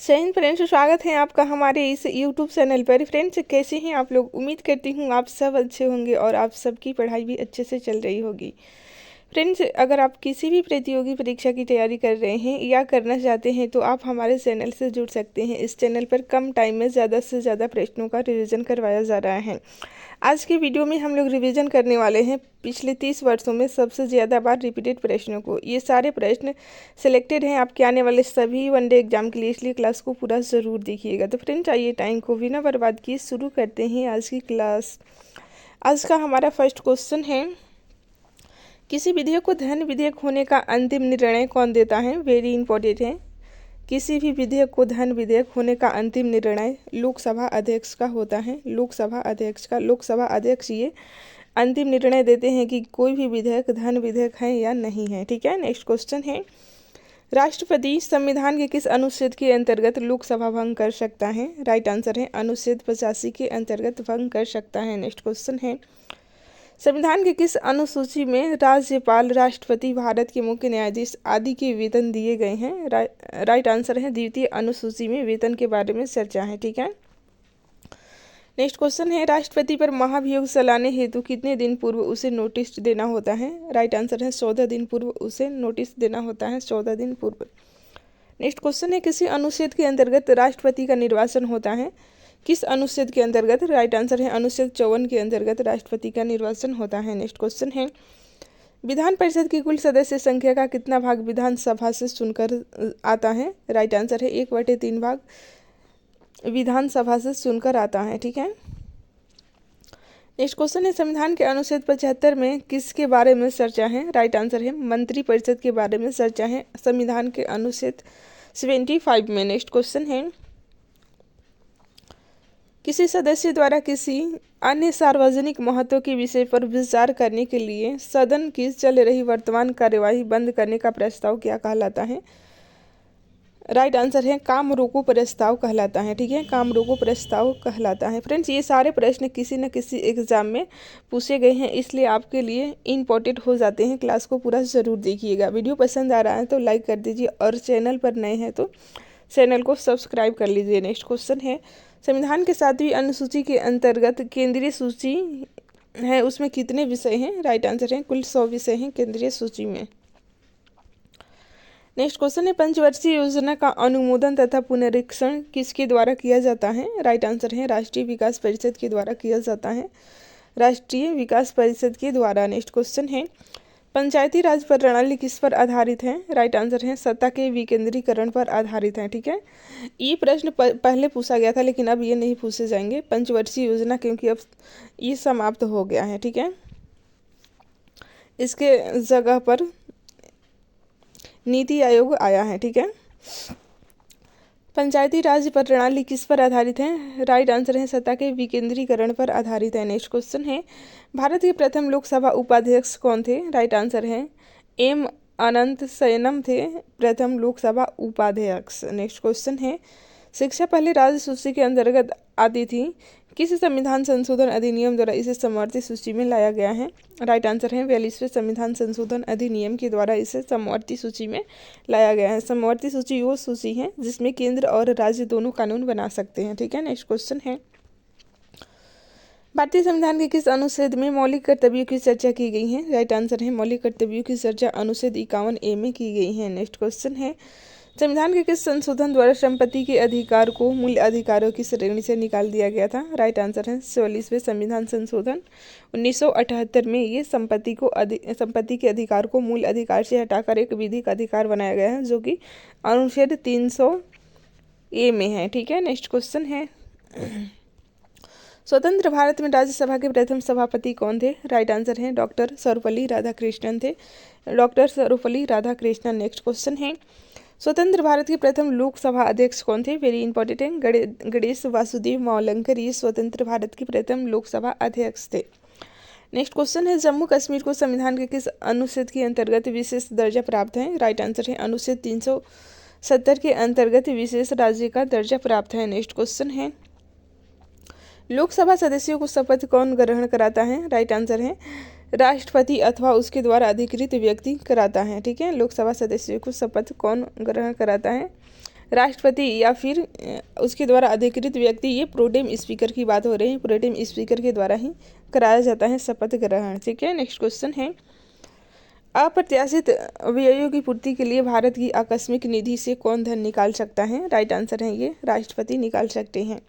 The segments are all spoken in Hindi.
जय हिंद फ्रेंड्स, स्वागत है आपका हमारे इस यूट्यूब चैनल पर। फ्रेंड्स, कैसे हैं आप लोग? उम्मीद करती हूँ आप सब अच्छे होंगे और आप सबकी पढ़ाई भी अच्छे से चल रही होगी। फ्रेंड्स, अगर आप किसी भी प्रतियोगी परीक्षा की तैयारी कर रहे हैं या करना चाहते हैं तो आप हमारे चैनल से जुड़ सकते हैं। इस चैनल पर कम टाइम में ज़्यादा से ज़्यादा प्रश्नों का रिवीजन करवाया जा रहा है। आज की वीडियो में हम लोग रिवीजन करने वाले हैं पिछले 30 वर्षों में सबसे ज़्यादा बार रिपीटेड प्रश्नों को। ये सारे प्रश्न सिलेक्टेड हैं आपके आने वाले सभी वनडे एग्जाम के लिए, इसलिए क्लास को पूरा ज़रूर देखिएगा। तो फ्रेंड्स, आइए टाइम को बिना बर्बाद किए शुरू करते हैं आज की क्लास। आज का हमारा फर्स्ट क्वेश्चन है, किसी विधेयक को धन विधेयक होने का अंतिम निर्णय कौन देता है? वेरी इंपॉर्टेंट है। किसी भी विधेयक को धन विधेयक होने का अंतिम निर्णय लोकसभा अध्यक्ष का होता है। लोकसभा अध्यक्ष का, लोकसभा अध्यक्ष ये अंतिम निर्णय देते हैं कि कोई भी विधेयक धन विधेयक है या नहीं है। ठीक है। नेक्स्ट क्वेश्चन है, राष्ट्रपति संविधान के किस अनुच्छेद के अंतर्गत लोकसभा भंग कर सकता है? राइट आंसर है अनुच्छेद 85 के अंतर्गत भंग कर सकता है। नेक्स्ट क्वेश्चन है, संविधान के किस अनुसूची में राज्यपाल, राष्ट्रपति, भारत के मुख्य न्यायाधीश आदि के वेतन दिए गए हैं? राइट आंसर है द्वितीय अनुसूची में वेतन के बारे में चर्चा है। ठीक है। नेक्स्ट क्वेश्चन है, राष्ट्रपति पर महाभियोग चलाने हेतु कितने दिन पूर्व उसे नोटिस देना होता है? राइट आंसर है 14 दिन पूर्व उसे नोटिस देना होता है। 14 दिन पूर्व। नेक्स्ट क्वेश्चन है, किसी अनुच्छेद के अंतर्गत राष्ट्रपति का निर्वाचन होता है? किस अनुच्छेद के अंतर्गत? राइट आंसर है अनुच्छेद 54 के अंतर्गत राष्ट्रपति का निर्वाचन होता है। नेक्स्ट क्वेश्चन है, विधान परिषद की कुल सदस्य संख्या का कितना भाग विधानसभा से चुनकर आता है? राइट आंसर है 1/3 भाग विधानसभा से चुनकर आता है। ठीक है। नेक्स्ट क्वेश्चन है, संविधान के अनुच्छेद 75 में किसके बारे में चर्चा है? राइट आंसर है मंत्री परिषद के बारे में चर्चा है संविधान के अनुच्छेद 75 में। नेक्स्ट क्वेश्चन है, किसी सदस्य द्वारा किसी अन्य सार्वजनिक महत्व के विषय पर विचार करने के लिए सदन की चल रही वर्तमान कार्यवाही बंद करने का प्रस्ताव क्या कहलाता है? राइट आंसर है काम रोको प्रस्ताव कहलाता है। ठीक है, काम रोको प्रस्ताव कहलाता है। फ्रेंड्स, ये सारे प्रश्न किसी न किसी एग्जाम में पूछे गए हैं, इसलिए आपके लिए इम्पोर्टेंट हो जाते हैं। क्लास को पूरा ज़रूर देखिएगा। वीडियो पसंद आ रहा है तो लाइक कर दीजिए और चैनल पर नए हैं तो चैनल को सब्सक्राइब कर लीजिए। नेक्स्ट क्वेश्चन है, संविधान के 7वीं अनुसूची के अंतर्गत केंद्रीय सूची है, उसमें कितने विषय हैं? राइट आंसर है कुल 100 विषय हैं केंद्रीय सूची में। नेक्स्ट क्वेश्चन है, पंचवर्षीय योजना का अनुमोदन तथा पुनरीक्षण किसके द्वारा किया जाता है? राइट आंसर है राष्ट्रीय विकास परिषद के द्वारा किया जाता है। राष्ट्रीय विकास परिषद के द्वारा। नेक्स्ट क्वेश्चन है, पंचायती राज प्रणाली किस पर आधारित है? राइट आंसर है सत्ता के विकेंद्रीकरण पर आधारित है। ठीक है, ये प्रश्न पहले पूछा गया था लेकिन अब ये नहीं पूछे जाएंगे पंचवर्षीय योजना, क्योंकि अब ये समाप्त हो गया है। ठीक है, इसके जगह पर नीति आयोग आया है। ठीक है, पंचायती राज प्रणाली किस पर आधारित है? राइट आंसर है सत्ता के विकेंद्रीकरण पर आधारित है। नेक्स्ट क्वेश्चन है, भारत के प्रथम लोकसभा उपाध्यक्ष कौन थे? राइट आंसर है एम अनंत शयनम थे प्रथम लोकसभा उपाध्यक्ष। नेक्स्ट क्वेश्चन है, शिक्षा पहले राज्य सूची के अंतर्गत आती थी, किस संविधान संशोधन अधिनियम द्वारा इसे समवर्ती सूची में लाया गया है? राइट आंसर है 42वें संविधान संशोधन अधिनियम के द्वारा इसे समवर्ती सूची में लाया गया है। समवर्ती सूची वो सूची है जिसमें केंद्र और राज्य दोनों कानून बना सकते हैं। ठीक है। नेक्स्ट क्वेश्चन है, भारतीय संविधान के किस अनुच्छेद में मौलिक कर्तव्यों की चर्चा की गई है? राइट आंसर है मौलिक कर्तव्यों की चर्चा अनुच्छेद 51A में की गई है। नेक्स्ट क्वेश्चन है, संविधान के किस संशोधन द्वारा संपत्ति के अधिकार को मूल अधिकारों की श्रेणी से निकाल दिया गया था? राइट आंसर है 44वें संविधान संशोधन 1978 में ये संपत्ति के अधिकार को मूल अधिकार से हटाकर एक विधिक अधिकार बनाया गया है, जो कि अनुच्छेद 300A में है। ठीक है। नेक्स्ट क्वेश्चन है, स्वतंत्र भारत में राज्यसभा के प्रथम सभापति कौन थे? राइट आंसर है डॉक्टर सर्वपल्ली राधाकृष्णन थे। Doctor Sarvepalli Radhakrishnan. Next question है, स्वतंत्र भारत के प्रथम लोकसभा अध्यक्ष कौन थे? वेरी इंपॉर्टेंट है गणेश वासुदेव मावलंकर, ये स्वतंत्र भारत के प्रथम लोकसभा अध्यक्ष थे। नेक्स्ट क्वेश्चन है, जम्मू कश्मीर को संविधान के किस अनुच्छेद के अंतर्गत विशेष दर्जा प्राप्त है? राइट आंसर है अनुच्छेद 370 के अंतर्गत विशेष राज्य का दर्जा प्राप्त है। नेक्स्ट क्वेश्चन है, लोकसभा सदस्यों को शपथ कौन ग्रहण कराता है? राइट आंसर है राष्ट्रपति अथवा उसके द्वारा अधिकृत व्यक्ति कराता है। ठीक है, लोकसभा सदस्यों को शपथ कौन ग्रहण कराता है? राष्ट्रपति या फिर उसके द्वारा अधिकृत व्यक्ति, ये प्रोटेम स्पीकर की बात हो रही है, प्रोटेम स्पीकर के द्वारा ही कराया जाता है शपथ ग्रहण। ठीक है, नेक्स्ट क्वेश्चन है, अप्रत्याशित व्ययों की पूर्ति के लिए भारत की आकस्मिक निधि से कौन धन निकाल सकता है? राइट आंसर है ये राष्ट्रपति निकाल सकते हैं।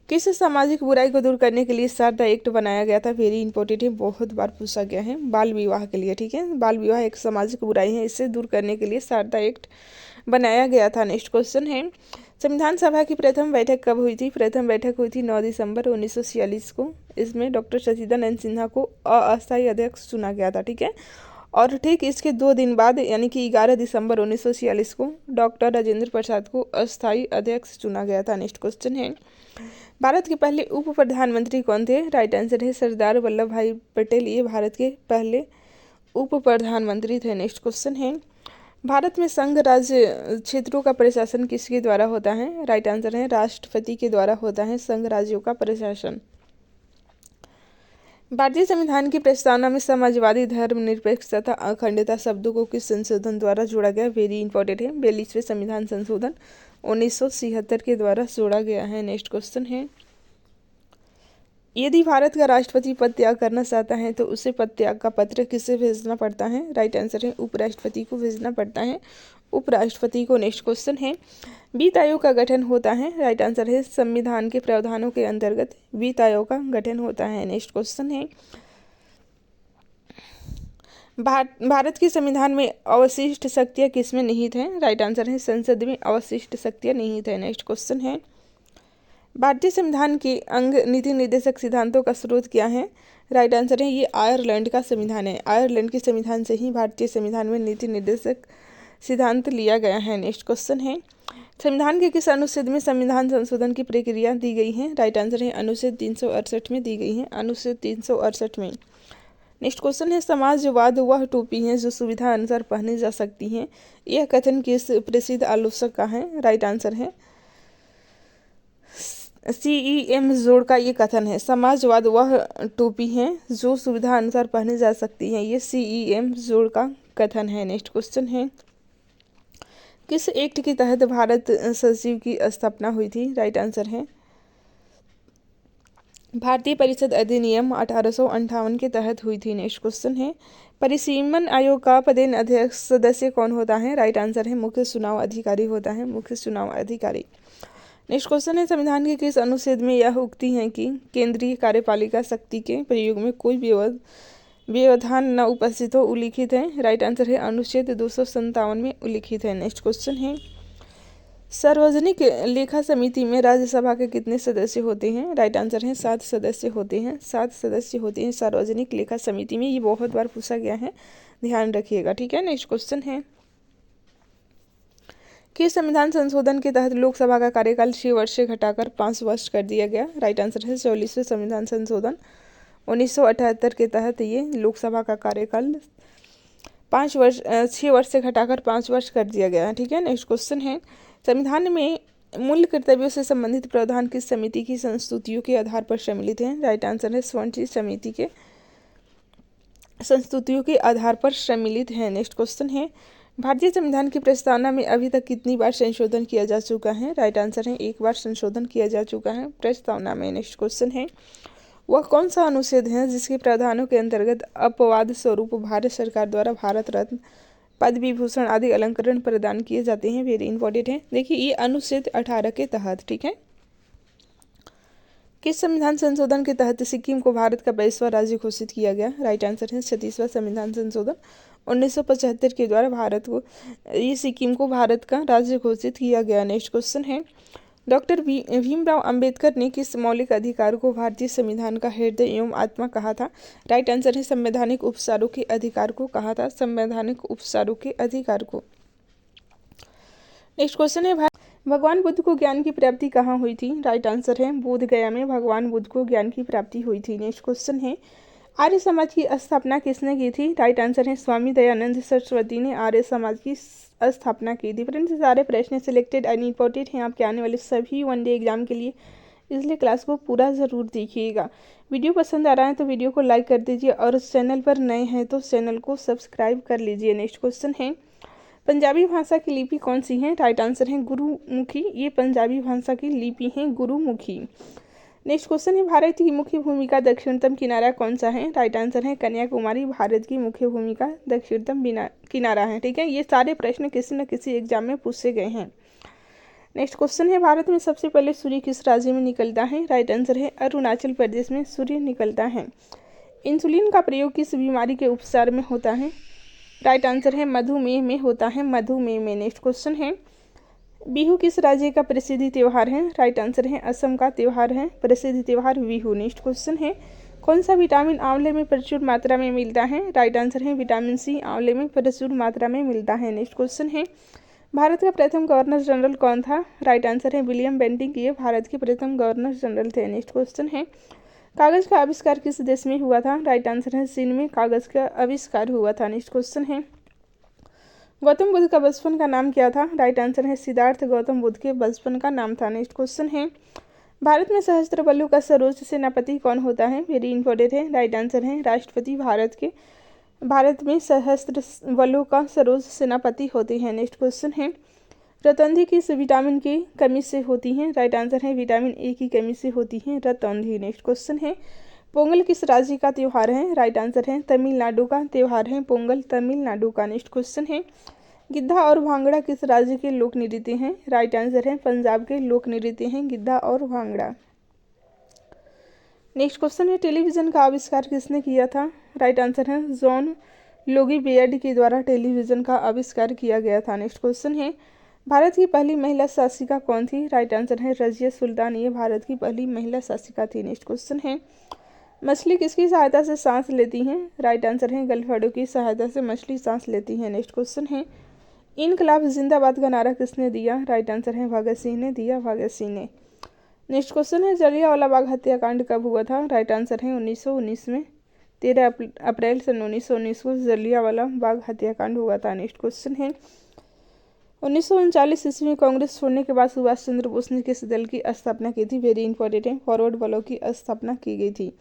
किस सामाजिक बुराई को दूर करने के लिए शारदा एक्ट बनाया गया था? वेरी इंपॉर्टेंट है, बहुत बार पूछा गया है, बाल विवाह के लिए। ठीक है, बाल विवाह एक सामाजिक बुराई है, इससे दूर करने के लिए शारदा एक्ट बनाया गया था। नेक्स्ट क्वेश्चन है, संविधान सभा की प्रथम बैठक कब हुई थी? प्रथम बैठक हुई थी 9 दिसंबर 1946 को। इसमें डॉक्टर सचिदानंद सिन्हा को अस्थायी अध्यक्ष चुना गया था। ठीक है, और ठीक इसके 2 दिन बाद यानी कि 11 दिसंबर 1946 को डॉक्टर राजेंद्र प्रसाद को अस्थायी अध्यक्ष चुना गया था। नेक्स्ट क्वेश्चन है, भारत के पहले उप प्रधानमंत्री कौन थे? राइट आंसर है सरदार वल्लभ भाई पटेल, ये भारत के पहले उप प्रधानमंत्री थे। नेक्स्ट क्वेश्चन है, भारत में संघ राज्य क्षेत्रों का प्रशासन किसके द्वारा होता है? राइट आंसर है राष्ट्रपति के द्वारा होता है संघ राज्यों का प्रशासन। भारतीय संविधान की प्रस्तावना में समाजवादी, धर्मनिरपेक्ष तथा अखंडता शब्दों को किस संशोधन द्वारा जोड़ा गया? वेरी इंपॉर्टेंट है, 42वें संविधान संशोधन 1976 के द्वारा जोड़ा गया है। नेक्स्ट क्वेश्चन है, यदि भारत का राष्ट्रपति पद त्याग करना चाहता है तो उसे पद त्याग का पत्र किसे भेजना पड़ता है? राइट आंसर है उपराष्ट्रपति को भेजना पड़ता है, उपराष्ट्रपति को। नेक्स्ट क्वेश्चन है, वित्त आयोग का गठन होता है? राइट आंसर है संविधान के प्रावधानों के अंतर्गत वित्त आयोग का गठन होता है। नेक्स्ट क्वेश्चन है, भारत के संविधान में अवशिष्ट शक्तियाँ किसमें निहित हैं? राइट आंसर है संसद में अवशिष्ट शक्तियाँ निहित है। नेक्स्ट क्वेश्चन है, भारतीय संविधान के अंग नीति निर्देशक सिद्धांतों का स्रोत क्या है? राइट आंसर है ये आयरलैंड का संविधान है, आयरलैंड के संविधान से ही भारतीय संविधान में नीति निर्देशक सिद्धांत लिया गया है। नेक्स्ट क्वेश्चन है, संविधान के किस अनुच्छेद में संविधान संशोधन की प्रक्रिया दी गई है? राइट आंसर है अनुच्छेद 368 में दी गई है, अनुच्छेद 368 में। नेक्स्ट क्वेश्चन है, समाजवाद वह टोपी है जो सुविधा अनुसार पहनी जा सकती है, यह कथन किस प्रसिद्ध आलोचक का है? राइट आंसर है CEM जोड़ का ये कथन है, समाजवाद वह टोपी है जो सुविधा अनुसार पहनी जा सकती है, ये CEM जोड़ का कथन है। नेक्स्ट क्वेश्चन है, किस एक्ट के तहत भारत सचिव की स्थापना हुई थी? राइट आंसर है भारतीय परिषद अधिनियम 1858 के तहत हुई थी। नेक्स्ट क्वेश्चन है, परिसीमन आयोग का पदेन अध्यक्ष सदस्य कौन होता है? राइट आंसर है मुख्य चुनाव अधिकारी होता है, मुख्य चुनाव अधिकारी। नेक्स्ट क्वेश्चन है, संविधान के किस अनुच्छेद में यह उक्ति है कि केंद्रीय कार्यपालिका शक्ति के प्रयोग में कोई व्यवधान न उपस्थित हो उल्लिखित है? राइट आंसर है अनुच्छेद 257 में उल्लिखित है। नेक्स्ट क्वेश्चन है, सार्वजनिक लेखा समिति में राज्यसभा के कितने सदस्य होते हैं? राइट आंसर है 7 सदस्य होते हैं, 7 सदस्य होते हैं सार्वजनिक लेखा समिति में, ये बहुत बार पूछा गया है, ध्यान रखिएगा। ठीक है, नेक्स्ट क्वेश्चन है, कि संविधान संशोधन के तहत लोकसभा का कार्यकाल 6 वर्ष से घटाकर 5 वर्ष कर दिया गया? राइट आंसर है 44वें संविधान संशोधन 1978 के तहत ये लोकसभा का कार्यकाल 6 वर्ष से घटाकर 5 वर्ष कर दिया गया है। ठीक है, नेक्स्ट क्वेश्चन है, संविधान में मूल कर्तव्यों से संबंधित प्रावधान किस समिति की संस्तुतियों के आधार पर सम्मिलित हैं? राइट आंसर है स्वर्ण समिति के संस्तुतियों के आधार पर सम्मिलित हैं। नेक्स्ट क्वेश्चन है, भारतीय संविधान की प्रस्तावना में अभी तक कितनी बार संशोधन किया जा चुका है? राइट आंसर है 1 बार संशोधन किया जा चुका है प्रस्तावना में। नेक्स्ट क्वेश्चन है, वह कौन सा अनुच्छेद है जिसके प्रावधानों के अंतर्गत अपवाद स्वरूप भारत सरकार द्वारा भारत रत्न, पद्म विभूषण आदि अलंकरण प्रदान किए जाते हैं? वेरी इंपॉर्टेंट है, देखिए ये अनुच्छेद 18 के तहत। ठीक है, किस संविधान संशोधन के तहत सिक्किम को भारत का 22वां राज्य घोषित किया गया? राइट आंसर है 36वां संविधान संशोधन 1975 के द्वारा ये सिक्किम को भारत का राज्य घोषित किया गया। नेक्स्ट क्वेश्चन है, डॉक्टर भीमराव अंबेडकर ने किस मौलिक अधिकार को भारतीय संविधान का हृदय एवं आत्मा कहा था? राइट आंसर है संवैधानिक उपचारों के अधिकार को कहा था, संवैधानिक उपचारों के अधिकार को। नेक्स्ट क्वेश्चन है, भगवान बुद्ध को ज्ञान की प्राप्ति कहाँ हुई थी? राइट आंसर है बोध गया में भगवान बुद्ध को ज्ञान की प्राप्ति हुई थी। नेक्स्ट क्वेश्चन है, आर्य समाज की स्थापना किसने की थी? राइट आंसर है स्वामी दयानंद सरस्वती ने आर्य समाज की स्थापना की थी। फ्रेंड्स, सारे प्रश्न सिलेक्टेड एंड इंपॉर्टेंट हैं आपके आने वाले सभी वनडे एग्जाम के लिए, इसलिए क्लास को पूरा ज़रूर देखिएगा। वीडियो पसंद आ रहा है तो वीडियो को लाइक कर दीजिए और चैनल पर नए हैं तो चैनल को सब्सक्राइब कर लीजिए। नेक्स्ट क्वेश्चन है, पंजाबी भाषा की लिपि कौन सी है? राइट आंसर है गुरुमुखी। ये पंजाबी भाषा की लिपि है गुरुमुखी। नेक्स्ट क्वेश्चन है, भारत की मुख्य भूमि का दक्षिणतम किनारा कौन सा है? राइट आंसर है कन्याकुमारी भारत की मुख्य भूमि का दक्षिणतम किनारा है। ठीक है, ये सारे प्रश्न किसी न किसी एग्जाम में पूछे गए हैं। नेक्स्ट क्वेश्चन है, भारत में सबसे पहले सूर्य किस राज्य में निकलता है? राइट आंसर है अरुणाचल प्रदेश में सूर्य निकलता है। इंसुलिन का प्रयोग किस बीमारी के उपचार में होता है? राइट आंसर है मधुमेह में होता है, मधुमेह में। नेक्स्ट क्वेश्चन है, बिहू किस राज्य का प्रसिद्ध त्योहार है? राइट आंसर है असम का त्योहार है प्रसिद्ध त्योहार बिहू। नेक्स्ट क्वेश्चन है, कौन सा विटामिन आंवले में प्रचुर मात्रा में मिलता है? राइट आंसर है विटामिन सी आंवले में प्रचुर मात्रा में मिलता है। नेक्स्ट क्वेश्चन है, भारत का प्रथम गवर्नर जनरल कौन था? राइट आंसर है विलियम बेंटिक, ये भारत के प्रथम गवर्नर जनरल थे। नेक्स्ट क्वेश्चन है, कागज का आविष्कार किस देश में हुआ था? राइट आंसर है चीन में कागज का आविष्कार हुआ था। नेक्स्ट क्वेश्चन है, गौतम बुद्ध का बचपन का नाम क्या था? राइट आंसर है सिद्धार्थ गौतम बुद्ध के बचपन का नाम था। नेक्स्ट क्वेश्चन है, भारत में सहस्त्रबल्लु का सर्वोच्च सेनापति कौन होता है? वेरी इंपॉर्टेंट है। राइट आंसर है राष्ट्रपति भारत में सहस्त्रबल्लु का सर्वोच्च सेनापति होते हैं। नेक्स्ट क्वेश्चन है, रतौंधी किस विटामिन की कमी से होती है? राइट आंसर है विटामिन ए की कमी से होती है रतौंधी। नेक्स्ट क्वेश्चन है, पोंगल किस राज्य का त्योहार है? राइट आंसर है तमिलनाडु का त्योहार है पोंगल, तमिलनाडु का। नेक्स्ट क्वेश्चन है, गिद्धा और भांगड़ा किस राज्य के लोक नृत्य हैं? राइट आंसर है पंजाब के लोक नृत्य हैं गिद्धा और भांगड़ा। नेक्स्ट क्वेश्चन है, टेलीविजन का आविष्कार किसने किया था? राइट आंसर है जॉन लोगी बेयर्ड के द्वारा टेलीविजन का आविष्कार किया गया था। नेक्स्ट क्वेश्चन है, भारत की पहली महिला शासिका कौन थी? राइट आंसर है रजिया सुल्तान, ये भारत की पहली महिला शासिका थी। नेक्स्ट क्वेश्चन है, मछली किसकी सहायता से सांस लेती हैं? राइट आंसर है गलफड़ों की सहायता से मछली सांस लेती है। नेक्स्ट क्वेश्चन है, इनकलाब जिंदाबाद का नारा किसने दिया? राइट आंसर है भगत सिंह ने दिया, भगत सिंह ने। नेक्स्ट क्वेश्चन है, जलियांवाला बाग हत्याकांड कब हुआ था? राइट आंसर है 1919 में, 13 अप्रैल सन 1919 को जलियांवाला बाग हत्याकांड हुआ था। नेक्स्ट क्वेश्चन है, 1939 ईस्वी में कांग्रेस छोड़ने के बाद सुभाष चंद्र बोस ने किस दल की स्थापना की थी? वेरी इंपॉर्टेंट है, फॉरवर्ड ब्लॉक की स्थापना की गई थी।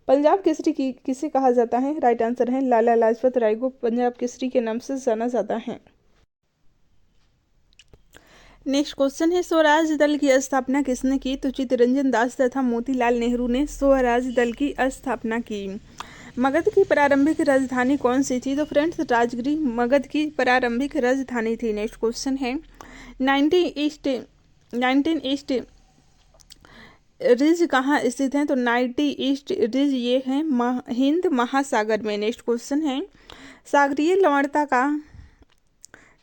पंजाब केसरी किसे कहा जाता है? राइट आंसर है लाला लाजपत राय को पंजाब केसरी के नाम से जाना जाता है। नेक्स्ट क्वेश्चन है, स्वराज दल की स्थापना किसने की? तो चित्तरंजन दास तथा मोतीलाल नेहरू ने स्वराज दल की स्थापना की। मगध की प्रारंभिक राजधानी कौन सी थी? तो फ्रेंड्स राजगिरी मगध की प्रारंभिक राजधानी थी। नेक्स्ट क्वेश्चन है, 19 ईस्ट रिज कहाँ स्थित है? तो 90 ईस्ट रिज ये है हिंद महासागर में। नेक्स्ट क्वेश्चन है, सागरीय लवणता का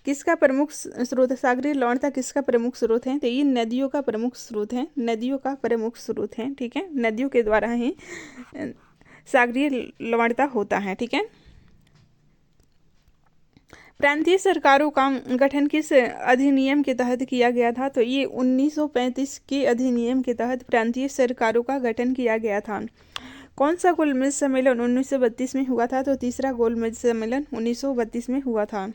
किसका प्रमुख स्रोत है? सागरीय लवणता किसका प्रमुख स्रोत है? तो ये नदियों का प्रमुख स्रोत है, नदियों का प्रमुख स्रोत है। ठीक है, नदियों के द्वारा ही सागरीय लवणता होता है। ठीक है, प्रांतीय सरकारों का गठन किस अधिनियम के तहत किया गया था? तो ये 1935 के अधिनियम के तहत प्रांतीय सरकारों का गठन किया गया था। कौन सा गोलमेज सम्मेलन 1932 में हुआ था? तो तीसरा गोलमेज सम्मेलन 1932 में हुआ था।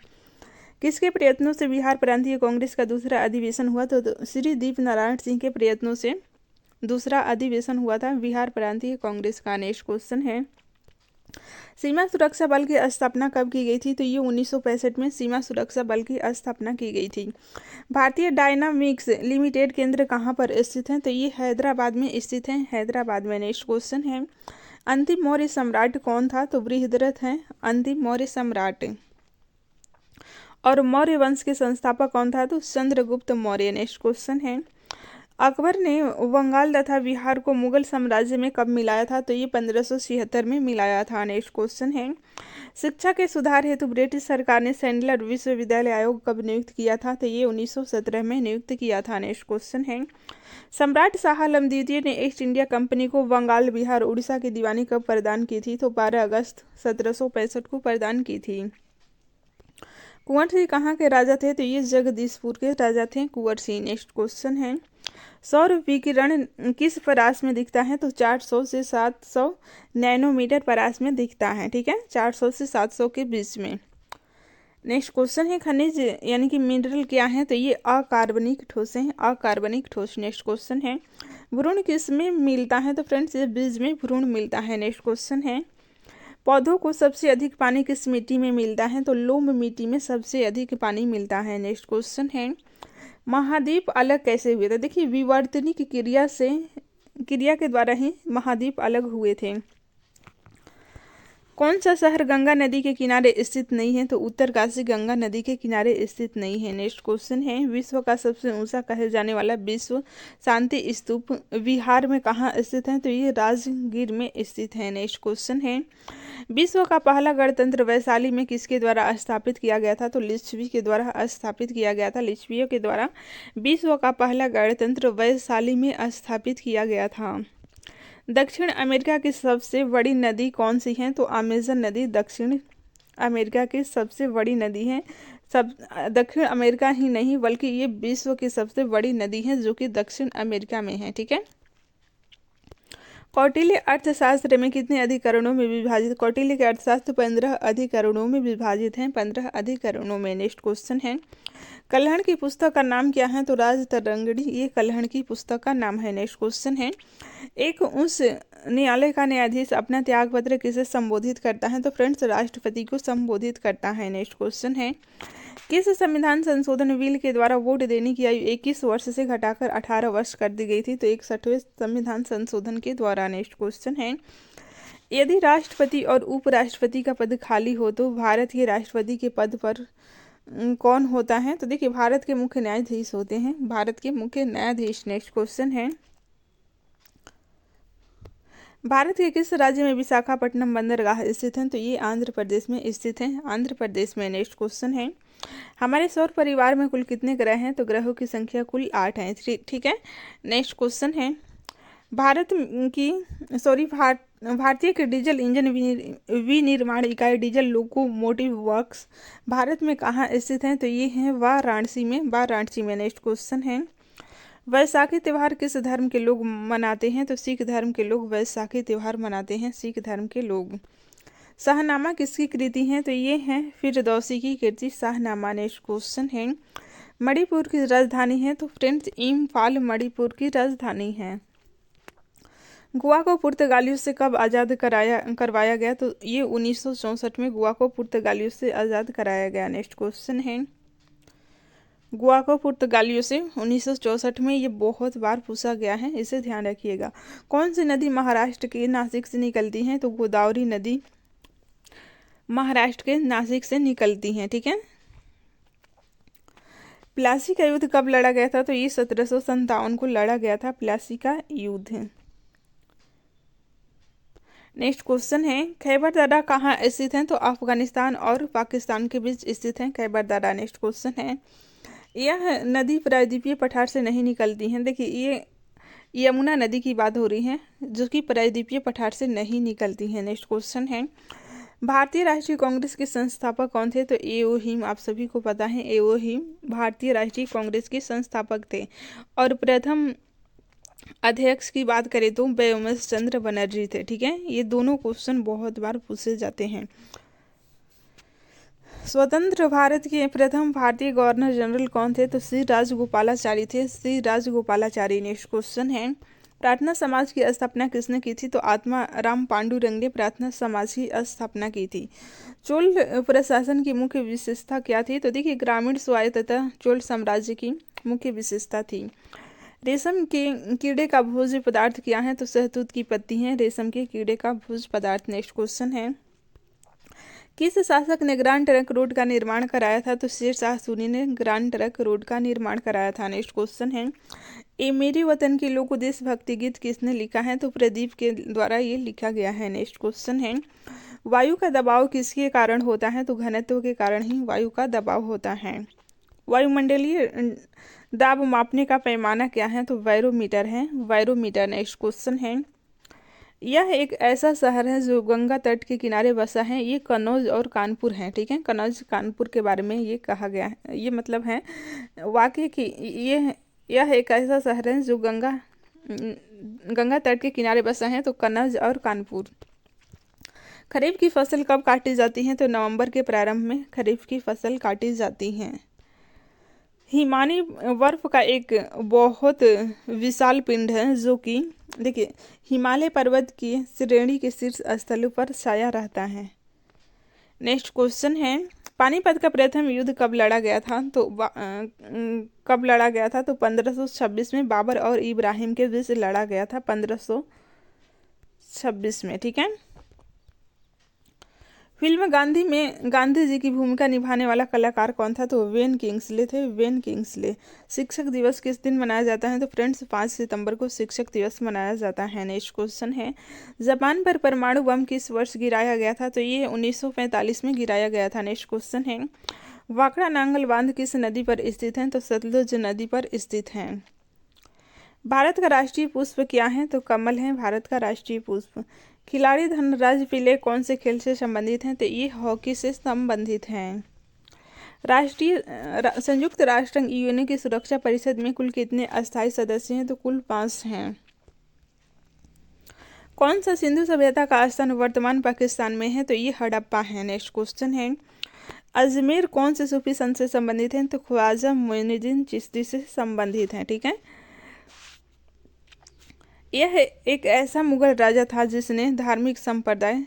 किसके प्रयत्नों से बिहार प्रांतीय कांग्रेस का दूसरा अधिवेशन हुआ? तो श्री दीप नारायण सिंह के प्रयत्नों से दूसरा अधिवेशन हुआ था बिहार प्रांतीय कांग्रेस का। नेक्स्ट क्वेश्चन है, सीमा सुरक्षा बल की स्थापना कब की गई थी? तो ये 1965 में सीमा सुरक्षा बल की स्थापना की गई थी। भारतीय डायनामिक्स लिमिटेड केंद्र कहाँ पर स्थित है? तो ये हैदराबाद में स्थित है, हैदराबाद में। नेक्स्ट क्वेश्चन है, अंतिम मौर्य सम्राट कौन था? तो बृहद्रथ है अंतिम मौर्य सम्राट। और मौर्य वंश के संस्थापक कौन था? तो चंद्रगुप्त मौर्य। नेक्स्ट क्वेश्चन है, अकबर ने बंगाल तथा बिहार को मुगल साम्राज्य में कब मिलाया था? तो ये 1576 में मिलाया था। नेक्स्ट क्वेश्चन है, शिक्षा के सुधार हेतु ब्रिटिश सरकार ने सैंडलर विश्वविद्यालय आयोग कब नियुक्त किया था? तो ये 1917 में नियुक्त किया था। नेक्स्ट क्वेश्चन है, सम्राट शाह आलम द्वितीय ने ईस्ट इंडिया कंपनी को बंगाल बिहार उड़ीसा की दीवानी कब प्रदान की थी? तो 12 अगस्त 1765 को प्रदान की थी। कुंवर सिंह कहाँ के राजा थे? तो ये जगदीशपुर के राजा थे कुंवर सिंह। नेक्स्ट क्वेश्चन है, सौर विकिरण किस परास में दिखता है? तो 400 से 700 नैनोमीटर परास में दिखता है। ठीक है, 400 से 700 के बीच में। नेक्स्ट क्वेश्चन है, खनिज यानी कि मिनरल क्या है? तो ये अकार्बनिक ठोस हैं, अकार्बनिक ठोस। नेक्स्ट क्वेश्चन है, भ्रूण किस में मिलता है? तो फ्रेंड्स ये बीज में भ्रूण मिलता है। नेक्स्ट क्वेश्चन है, पौधों को सबसे अधिक पानी किस मिट्टी में मिलता है? तो लोम मिट्टी में सबसे अधिक पानी मिलता है। नेक्स्ट क्वेश्चन है, महाद्वीप अलग कैसे हुए थे? देखिए, विवर्तनिक क्रिया के द्वारा ही महाद्वीप अलग हुए थे। कौन सा शहर गंगा नदी के किनारे स्थित नहीं है? तो उत्तरकाशी गंगा नदी के किनारे स्थित नहीं है। नेक्स्ट क्वेश्चन है, विश्व का सबसे ऊंचा कहे जाने वाला विश्व शांति स्तूप बिहार में कहाँ स्थित है? तो ये राजगीर में स्थित है। नेक्स्ट क्वेश्चन है, विश्व का पहला गणतंत्र वैशाली में किसके द्वारा स्थापित किया गया था? तो लिच्छवी के द्वारा स्थापित किया गया था। लिच्छवियों के द्वारा विश्व का पहला गणतंत्र वैशाली में स्थापित किया गया था। दक्षिण अमेरिका की सबसे बड़ी नदी कौन सी है? तो अमेजन नदी दक्षिण अमेरिका की सबसे बड़ी नदी है। सब दक्षिण अमेरिका ही नहीं बल्कि ये विश्व की सबसे बड़ी नदी है जो कि दक्षिण अमेरिका में है। ठीक है, कौटिल्य अर्थशास्त्र में कितने अधिकरणों में विभाजित? कौटिल्य के अर्थशास्त्र 15 अधिकरणों में विभाजित हैं, 15 अधिकरणों में। नेक्स्ट क्वेश्चन है, कल्हण की पुस्तक का नाम क्या है? तो राजतरंगिणी ये कल्हण की पुस्तक का नाम है। नेक्स्ट क्वेश्चन है, एक उच्च न्यायालय का न्यायाधीश अपना त्यागपत्र किसे संबोधित करता है? तो फ्रेंड्स राष्ट्रपति को संबोधित करता है। नेक्स्ट क्वेश्चन है, किस संविधान संशोधन बिल के द्वारा वोट देने की आयु 21 वर्ष से घटाकर 18 वर्ष कर दी गई थी? तो 61वें संविधान संशोधन के द्वारा। नेक्स्ट क्वेश्चन है, यदि राष्ट्रपति और उपराष्ट्रपति का पद खाली हो तो भारत के राष्ट्रपति के पद पर कौन होता है? तो देखिए, भारत के मुख्य न्यायाधीश होते हैं, भारत के मुख्य न्यायाधीश। नेक्स्ट क्वेश्चन है, भारत के किस राज्य में विशाखापट्टनम बंदरगाह स्थित है? तो ये आंध्र प्रदेश में स्थित है, आंध्र प्रदेश में। नेक्स्ट क्वेश्चन है, हमारे सौर परिवार में कुल कितने ग्रह हैं? तो ग्रहों की संख्या कुल 8 है। ठीक है। नेक्स्ट क्वेश्चन है, भारतीय के डीजल इंजन विनिर्माण इकाई डीजल लोकोमोटिव वर्क्स भारत में कहाँ स्थित है? तो ये है वाराणसी में, वाराणसी में। नेक्स्ट क्वेश्चन है, वैसाखी त्यौहार किस धर्म के लोग मनाते हैं? तो सिख धर्म के लोग वैसाखी त्यौहार मनाते हैं, सिख धर्म के लोग। शाहनामा किसकी कृति है? तो ये है फिरदौसी की कृति शाहनामा। नेक्स्ट क्वेश्चन है, मणिपुर की राजधानी है? तो फ्रेंड्स इम्फाल मणिपुर की राजधानी है। गोवा को पुर्तगालियों से कब आज़ाद करवाया गया? तो ये 1964 में गोवा को पुर्तगालियों से आज़ाद कराया गया। नेक्स्ट क्वेश्चन है, गोवा को पुर्तगालियों से 1964 में, ये बहुत बार पूछा गया है, इसे ध्यान रखिएगा। कौन सी नदी महाराष्ट्र के नासिक से निकलती है? तो गोदावरी नदी महाराष्ट्र के नासिक से निकलती है। ठीक है, प्लासी का युद्ध कब लड़ा गया था? तो ये 1757 को लड़ा गया था, प्लासी का युद्ध। नेक्स्ट क्वेश्चन है, खैबर दर्रा कहाँ स्थित है? तो अफगानिस्तान और पाकिस्तान के बीच स्थित है खैबर दर्रा। नेक्स्ट क्वेश्चन है, यह नदी प्रायद्वीपीय पठार से नहीं निकलती है। देखिए, ये यमुना नदी की बात हो रही है जो कि प्रायद्वीपीय पठार से नहीं निकलती है। नेक्स्ट क्वेश्चन है, भारतीय राष्ट्रीय कांग्रेस के संस्थापक कौन थे? तो एओ हीम, आप सभी को पता है, एओ हीम भारतीय राष्ट्रीय कांग्रेस के संस्थापक थे। और प्रथम अध्यक्ष की बात करें तो व्योमेश चंद्र बनर्जी थे। ठीक है, ये दोनों क्वेश्चन बहुत बार पूछे जाते हैं। स्वतंत्र भारत के प्रथम भारतीय गवर्नर जनरल कौन थे? तो श्री राजगोपालाचारी थे, श्री राजगोपालाचारी। नेक्स्ट क्वेश्चन है, प्रार्थना समाज की स्थापना किसने की थी? तो आत्मा राम पांडुरंग ने प्रार्थना समाज की स्थापना की थी। चोल प्रशासन की मुख्य विशेषता क्या थी? तो देखिए, ग्रामीण स्वायत्तता चोल साम्राज्य की मुख्य विशेषता थी। रेशम के कीड़े का भोज्य पदार्थ क्या है? तो शहतूत की पत्ती है रेशम के कीड़े का भोज्य पदार्थ। नेक्स्ट क्वेश्चन है, किस शासक ने ग्रांड ट्रंक रोड का निर्माण कराया था? तो शेरशाह सूरी ने ग्रांड ट्रंक रोड का निर्माण कराया था। नेक्स्ट क्वेश्चन है, ए मेरे वतन के लोगों देशभक्ति गीत किसने लिखा है? तो प्रदीप के द्वारा ये लिखा गया है। नेक्स्ट क्वेश्चन है, वायु का दबाव किसके कारण होता है? तो घनत्व के कारण ही वायु का दबाव होता है। वायुमंडलीय दाब मापने का पैमाना क्या है? तो बैरोमीटर है, बैरोमीटर। नेक्स्ट क्वेश्चन है, यह एक ऐसा शहर है जो गंगा तट के किनारे बसा है, ये कन्नौज और कानपुर है। ठीक है, कन्नौज कानपुर के बारे में ये कहा गया है, ये मतलब है वाकई कि यह एक ऐसा शहर है जो गंगा तट के किनारे बसा है, तो कन्नौज और कानपुर। खरीफ की फसल कब काटी जाती है? तो नवंबर के प्रारंभ में खरीफ की फसल काटी जाती है। हिमानी बर्फ का एक बहुत विशाल पिंड है जो कि देखिए हिमालय पर्वत की श्रेणी के शीर्ष स्थलों पर छाया रहता है। नेक्स्ट क्वेश्चन है, पानीपत का प्रथम युद्ध कब लड़ा गया था? तो कब लड़ा गया था? तो 1526 में बाबर और इब्राहिम के बीच लड़ा गया था, 1526 में। ठीक है। फिल्म गांधी में गांधी जी की भूमिका निभाने वाला कलाकार कौन था? तो वेन किंग्सले थे, वेन किंग्सले। शिक्षक दिवस किस दिन मनाया जाता है? तो फ्रेंड्स 5 सितंबर को शिक्षक दिवस मनाया जाता है। नेक्स्ट क्वेश्चन है, जापान पर परमाणु बम किस वर्ष गिराया गया था? तो ये 1945 में गिराया गया था। नेक्स्ट क्वेश्चन है, वाकड़ा नांगल बांध किस नदी पर स्थित है? तो सतलुज नदी पर स्थित है। भारत का राष्ट्रीय पुष्प क्या है? तो कमल है भारत का राष्ट्रीय पुष्प। खिलाड़ी धनराज पिल्ले कौन से खेल से संबंधित हैं? तो ये हॉकी से संबंधित हैं। संयुक्त राष्ट्र संघ यूएन की सुरक्षा परिषद में कुल कितने अस्थायी सदस्य हैं? तो कुल 5 हैं। कौन सा सिंधु सभ्यता का स्थान वर्तमान पाकिस्तान में है? तो ये हड़प्पा है। नेक्स्ट क्वेश्चन है, अजमेर कौन से सूफी संत से संबंधित है? तो ख्वाजा मोइनुद्दीन चिश्ती से संबंधित है। ठीक है। यह एक ऐसा मुगल राजा था जिसने धार्मिक संप्रदाय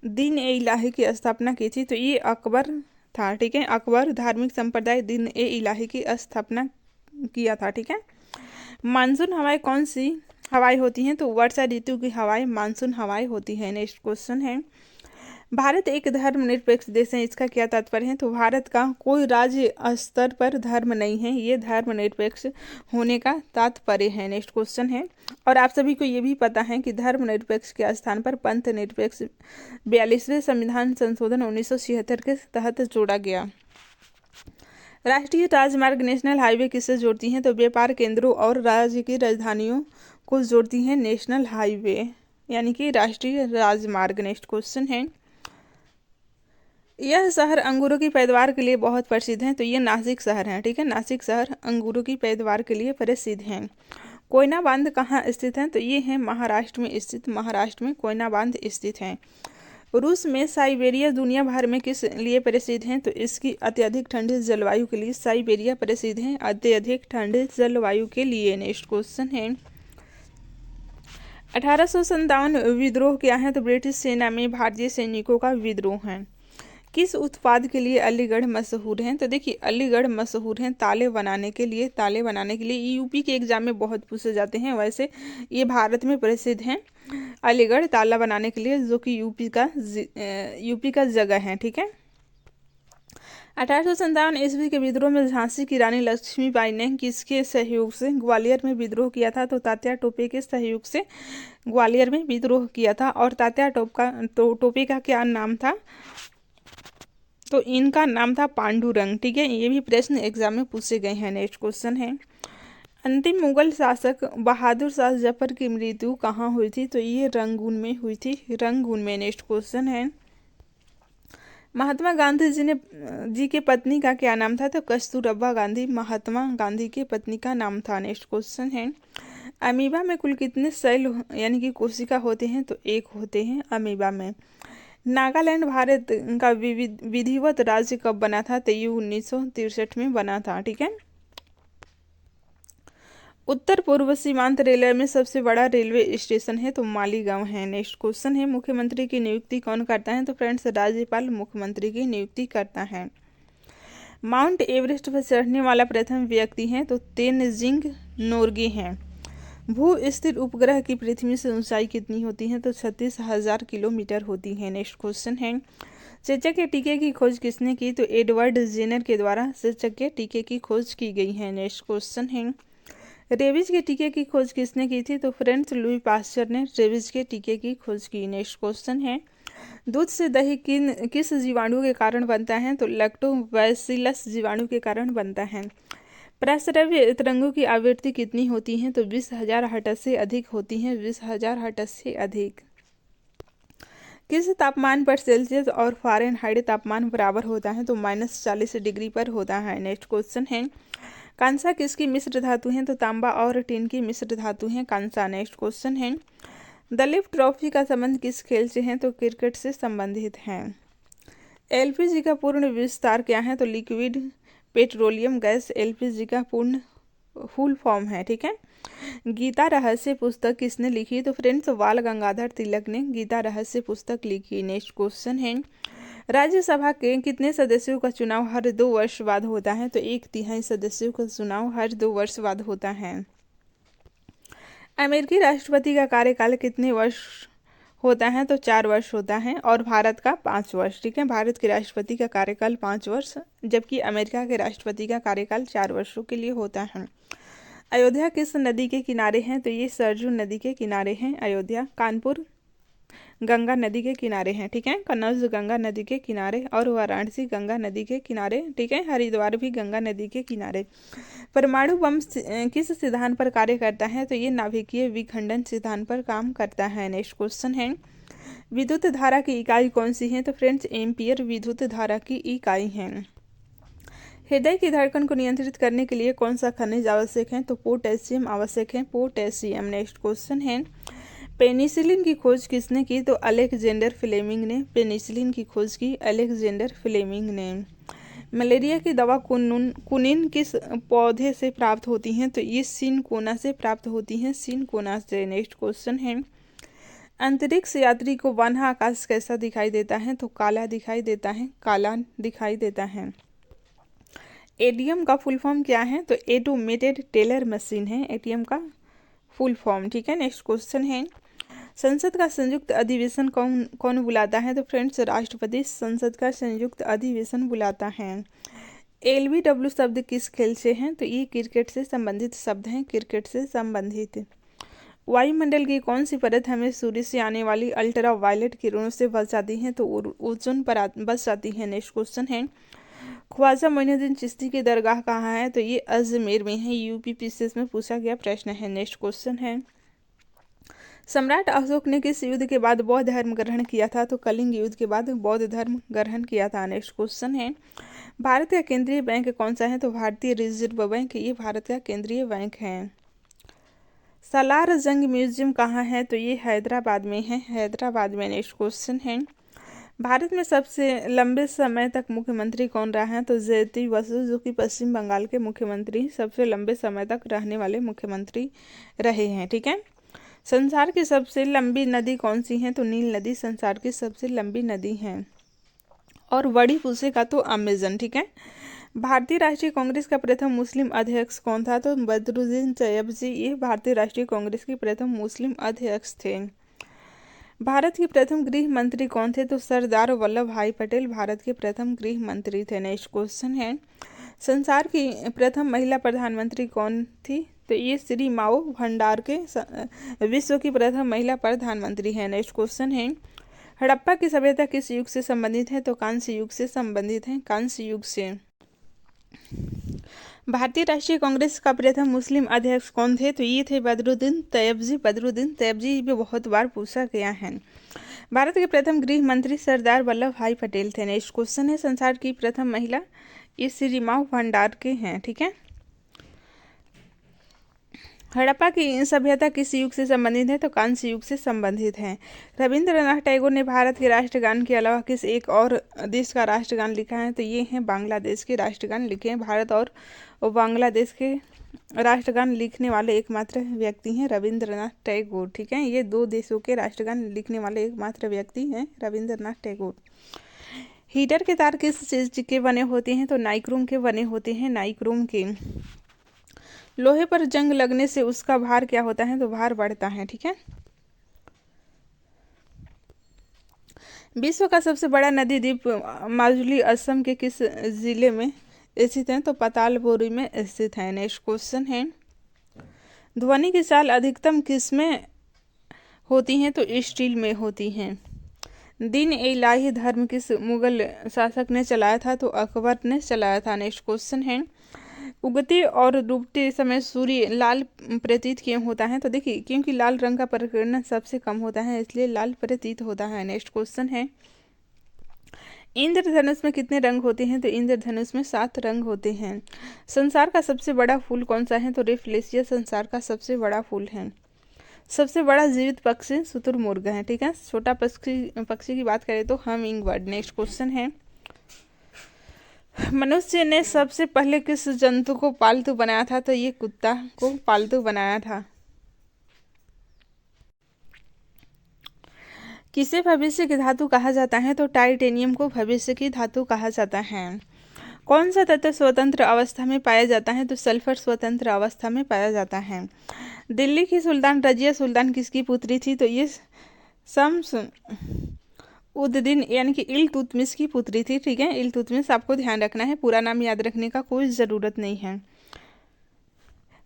दीन ए इलाही की स्थापना की थी। तो ये अकबर था। ठीक है। अकबर धार्मिक संप्रदाय दीन ए इलाही की स्थापना किया था। ठीक है। मानसून हवाएं कौन सी हवाएं होती हैं? तो वर्षा ऋतु की हवाएं मानसून हवाएं होती हैं। नेक्स्ट क्वेश्चन है, भारत एक धर्मनिरपेक्ष देश है, इसका क्या तात्पर्य है? तो भारत का कोई राज्य स्तर पर धर्म नहीं है, ये धर्मनिरपेक्ष होने का तात्पर्य है। नेक्स्ट क्वेश्चन है, और आप सभी को ये भी पता है कि धर्मनिरपेक्ष के स्थान पर पंथ निरपेक्ष 42वें संविधान संशोधन 1976 के तहत जोड़ा गया। राष्ट्रीय राजमार्ग नेशनल हाईवे किससे जोड़ती हैं? तो व्यापार केंद्रों और राज्य की राजधानियों को जोड़ती हैं नेशनल हाईवे, यानी कि राष्ट्रीय राजमार्ग। नेक्स्ट क्वेश्चन है, यह शहर अंगूरों की पैदावार के लिए बहुत प्रसिद्ध है। तो ये नासिक शहर है। ठीक है। नासिक शहर अंगूरों की पैदावार के लिए प्रसिद्ध है। कोयना बांध कहाँ स्थित है? तो ये है महाराष्ट्र में स्थित, महाराष्ट्र में कोयना बांध स्थित है। रूस में साइबेरिया दुनिया भर में किस लिए प्रसिद्ध है? तो इसकी अत्यधिक ठंडी जलवायु के लिए साइबेरिया प्रसिद्ध है, अत्यधिक ठंडी जलवायु के लिए। नेक्स्ट क्वेश्चन है, 1857 विद्रोह क्या है? तो ब्रिटिश सेना में भारतीय सैनिकों का विद्रोह है। किस उत्पाद के लिए अलीगढ़ मशहूर है? तो देखिए अलीगढ़ मशहूर है ताले बनाने के लिए, ताले बनाने के लिए। यूपी के एग्जाम में बहुत पूछे जाते हैं, वैसे ये भारत में प्रसिद्ध है अलीगढ़ ताला बनाने के लिए, जो कि यूपी का जगह है। ठीक है। 1857 ईस्वी के विद्रोह में झांसी की रानी लक्ष्मीबाई ने किसके सहयोग से ग्वालियर में विद्रोह किया था? तो तात्या टोपे के सहयोग से ग्वालियर में विद्रोह किया था। और तात्या टोपे का क्या नाम था? तो इनका नाम था पांडुरंग। ठीक है। ये भी प्रश्न एग्जाम में पूछे गए हैं। नेक्स्ट क्वेश्चन है, अंतिम मुगल शासक बहादुर शाह जफर की मृत्यु कहाँ हुई थी? तो ये रंगून में हुई थी, रंगून में। नेक्स्ट क्वेश्चन है, महात्मा गांधी जी के पत्नी का क्या नाम था? तो कस्तूरबा गांधी महात्मा गांधी के पत्नी का नाम था। नेक्स्ट क्वेश्चन है, अमीबा में कुल कितने सेल यानी कि कोशिका होते हैं? तो 1 होते हैं अमीबा में। नागालैंड भारत का विधिवत राज्य कब बना था? तो ये 1963 में बना था। ठीक है। उत्तर पूर्व सीमांत रेलवे में सबसे बड़ा रेलवे स्टेशन है तो मालीगांव है। नेक्स्ट क्वेश्चन है, मुख्यमंत्री की नियुक्ति कौन करता है? तो फ्रेंड्स राज्यपाल मुख्यमंत्री की नियुक्ति करता है। माउंट एवरेस्ट पर चढ़ने वाला प्रथम व्यक्ति है तो तेनजिंग नोर्गे हैं। भू स्थिर उपग्रह की पृथ्वी से ऊंचाई कितनी होती है? तो 36,000 किलोमीटर होती है। नेक्स्ट क्वेश्चन है, चेचक के टीके की खोज किसने की? तो एडवर्ड जेनर के द्वारा चेचक के टीके की खोज की गई है। नेक्स्ट क्वेश्चन है, रेबीज के टीके की खोज किसने की थी? तो फ्रेंड्स लुई पास्चर ने रेबीज के टीके की खोज की। नेक्स्ट क्वेश्चन है, दूध से दही किस जीवाणु के कारण बनता है? तो लैक्टोबैसिलस जीवाणु के कारण बनता है। प्रस्रव्य तरंगों की आवृत्ति कितनी होती है? तो 20,000 हर्ट्ज से अधिक होती है, 20,000 हर्ट्ज से अधिक। किस तापमान पर सेल्सियस और फ़ारेनहाइट तापमान बराबर होता है? तो -40 डिग्री पर होता है। नेक्स्ट क्वेश्चन है, कांसा किसकी मिश्र धातु है? तो तांबा और टिन की मिश्र धातु है कांसा। नेक्स्ट क्वेश्चन है, दलीप ट्रॉफी का संबंध किस खेल से है? तो क्रिकेट से संबंधित है। एलपीजी का पूर्ण विस्तार क्या है? तो लिक्विड पेट्रोलियम गैस एलपीजी का पूर्ण फुल फॉर्म है, ठीक है। गीता रहस्य पुस्तक किसने लिखी? तो फ्रेंड्स बाल गंगाधर तिलक ने गीता रहस्य पुस्तक लिखी। नेक्स्ट क्वेश्चन है, राज्यसभा के कितने सदस्यों का चुनाव हर 2 वर्ष बाद होता है? तो 1/3 सदस्यों का चुनाव हर 2 वर्ष बाद होता है। अमेरिकी राष्ट्रपति का कार्यकाल कितने वर्ष होता है? तो 4 वर्ष होता है, और भारत का 5 वर्ष, ठीक है। भारत के राष्ट्रपति का कार्यकाल 5 वर्ष, जबकि अमेरिका के राष्ट्रपति का कार्यकाल 4 वर्षों के लिए होता है। अयोध्या किस नदी के किनारे हैं? तो ये सरजू नदी के किनारे हैं अयोध्या। कानपुर गंगा नदी के किनारे हैं, ठीक है। कन्नौज गंगा नदी के किनारे, और वाराणसी गंगा नदी के किनारे, ठीक है। हरिद्वार भी गंगा नदी के किनारे। परमाणु बम किस सिद्धांत पर कार्य करता है? तो ये नाभिकीय विखंडन सिद्धांत पर काम करता है। नेक्स्ट क्वेश्चन है, विद्युत धारा की इकाई कौन सी है? तो फ्रेंड्स एम्पियर विद्युत धारा की इकाई है। हृदय की धड़कन को नियंत्रित करने के लिए कौन सा खनिज आवश्यक है? तो पोटेशियम आवश्यक है, पोटेशियम। नेक्स्ट क्वेश्चन है, पेनिसिलिन की खोज किसने की? तो अलेक्जेंडर फ्लेमिंग ने पेनिसिलिन की खोज की, अलेक्जेंडर फ्लेमिंग ने। मलेरिया की दवा कुनिन किस पौधे से प्राप्त होती हैं? तो ये सिनकोना से प्राप्त होती हैं, सिनकोना से। नेक्स्ट क्वेश्चन है, अंतरिक्ष यात्री को वन्य आकाश कैसा दिखाई देता है? तो काला दिखाई देता है, काला दिखाई देता है। एटीएम का फुल फॉर्म क्या है? तो ऑटोमेटेड टेलर मशीन है एटीएम का फुल फॉर्म, ठीक है। नेक्स्ट क्वेश्चन है, संसद का संयुक्त अधिवेशन कौन बुलाता है? तो फ्रेंड्स राष्ट्रपति संसद का संयुक्त अधिवेशन बुलाता है। एलबीडब्ल्यू शब्द किस खेल से हैं? तो ये क्रिकेट से संबंधित शब्द हैं, क्रिकेट से संबंधित। वायुमंडल की कौन सी परत हमें सूर्य से आने वाली अल्ट्रा वायलेट किरणों से बचाती है? तो ओजोन परत बच जाती है। नेक्स्ट क्वेश्चन है, ख्वाजा मोइनुद्दीन चिश्ती की दरगाह कहाँ है? तो ये अजमेर में है, यूपीपीसीएस में पूछा गया प्रश्न है। नेक्स्ट क्वेश्चन है, सम्राट अशोक ने किस युद्ध के बाद बौद्ध धर्म ग्रहण किया था? तो कलिंग युद्ध के बाद बौद्ध धर्म ग्रहण किया था। नेक्स्ट क्वेश्चन है, भारत का केंद्रीय बैंक कौन सा है? तो भारतीय रिजर्व बैंक, ये भारत का केंद्रीय बैंक है। सालार जंग म्यूजियम कहाँ है? तो ये हैदराबाद में है, हैदराबाद में। नेक्स्ट क्वेश्चन है, भारत में सबसे लंबे समय तक मुख्यमंत्री कौन रहा है? तो ज्योति बसु, जो कि पश्चिम बंगाल के मुख्यमंत्री सबसे लंबे समय तक रहने वाले मुख्यमंत्री रहे हैं, ठीक है। संसार की सबसे लंबी नदी कौन सी है? तो नील नदी संसार की सबसे लंबी नदी है। और बड़ी पूछेगा तो अमेजन, ठीक है। भारतीय राष्ट्रीय कांग्रेस का प्रथम मुस्लिम अध्यक्ष कौन था? तो बदरुद्दीन तैयबजी, ये भारतीय राष्ट्रीय कांग्रेस के प्रथम मुस्लिम अध्यक्ष थे। भारत के प्रथम गृह मंत्री कौन थे? तो सरदार वल्लभ भाई पटेल भारत के प्रथम गृह मंत्री थे। नेक्स्ट क्वेश्चन है, संसार की प्रथम महिला प्रधानमंत्री कौन थी? तो ये श्री माओ भंडार के विश्व की प्रथम महिला प्रधानमंत्री है। नेक्स्ट क्वेश्चन है, हड़प्पा की सभ्यता किस युग से संबंधित है? तो कांस्य युग से संबंधित है, कांस्य युग से। भारतीय राष्ट्रीय कांग्रेस का प्रथम मुस्लिम अध्यक्ष कौन थे? तो ये थे बदरुद्दीन तैयबजी, बदरुद्दीन तैयबजी भी बहुत बार पूछा गया है। भारत के प्रथम गृह मंत्री सरदार वल्लभ भाई पटेल थे। नेक्स्ट क्वेश्चन है, संसार की प्रथम महिला, ये श्री माओ भंडार के हैं, ठीक है। हड़प्पा की सभ्यता किस युग से संबंधित है? तो कांस्य युग से संबंधित है। रविंद्रनाथ टैगोर ने भारत के राष्ट्रगान के अलावा किस एक और देश का राष्ट्रगान लिखा है? तो ये हैं बांग्लादेश के राष्ट्रगान लिखे हैं। भारत और बांग्लादेश के राष्ट्रगान लिखने वाले एकमात्र व्यक्ति हैं रविंद्रनाथ टैगोर, ठीक है। ये 2 देशों के राष्ट्रगान लिखने वाले एकमात्र व्यक्ति हैं रविंद्रनाथ टैगोर। हीटर के तार किस चीज के बने होते हैं? तो नाइक्रोम के बने होते हैं, नाइक्रोम के। लोहे पर जंग लगने से उसका भार क्या होता है? तो भार बढ़ता है, ठीक है। विश्व का सबसे बड़ा नदी द्वीप माजुली असम के किस जिले में स्थित है? तो पातालपुरी में स्थित है। नेक्स्ट क्वेश्चन है, ध्वनि की चाल अधिकतम किस में होती हैं? तो स्टील में होती हैं। दीन ए इलाही धर्म किस मुगल शासक ने चलाया था? तो अकबर ने चलाया था। नेक्स्ट क्वेश्चन है, उगते और डूबते समय सूर्य लाल प्रतीत क्यों होता है? तो देखिए, क्योंकि लाल रंग का प्रकीर्णन सबसे कम होता है, इसलिए लाल प्रतीत होता है। नेक्स्ट क्वेश्चन है, इंद्रधनुष में कितने रंग होते हैं? तो इंद्रधनुष में 7 रंग होते हैं। संसार का सबसे बड़ा फूल कौन सा है? तो रेफलेशिया संसार का सबसे बड़ा फूल है। सबसे बड़ा जीवित पक्षी शुतुरमुर्ग है, ठीक है। छोटा पक्षी की बात करें तो हमिंग बर्ड। नेक्स्ट क्वेश्चन है, मनुष्य ने सबसे पहले किस जंतु को पालतू बनाया था? तो ये कुत्ता को पालतू बनाया था। किसे भविष्य की धातु कहा जाता है? तो टाइटेनियम को भविष्य की धातु कहा जाता है। कौन सा तत्व स्वतंत्र अवस्था में पाया जाता है? तो सल्फर स्वतंत्र अवस्था में पाया जाता है। दिल्ली की सुल्तान रजिया सुल्तान किसकी पुत्री थी? तो ये शम्स उद्दीन यानी कि इल्तुतमिश की पुत्री थी। ठीक है, इल्तुतमिश आपको ध्यान रखना है, पूरा नाम याद रखने का कोई ज़रूरत नहीं है।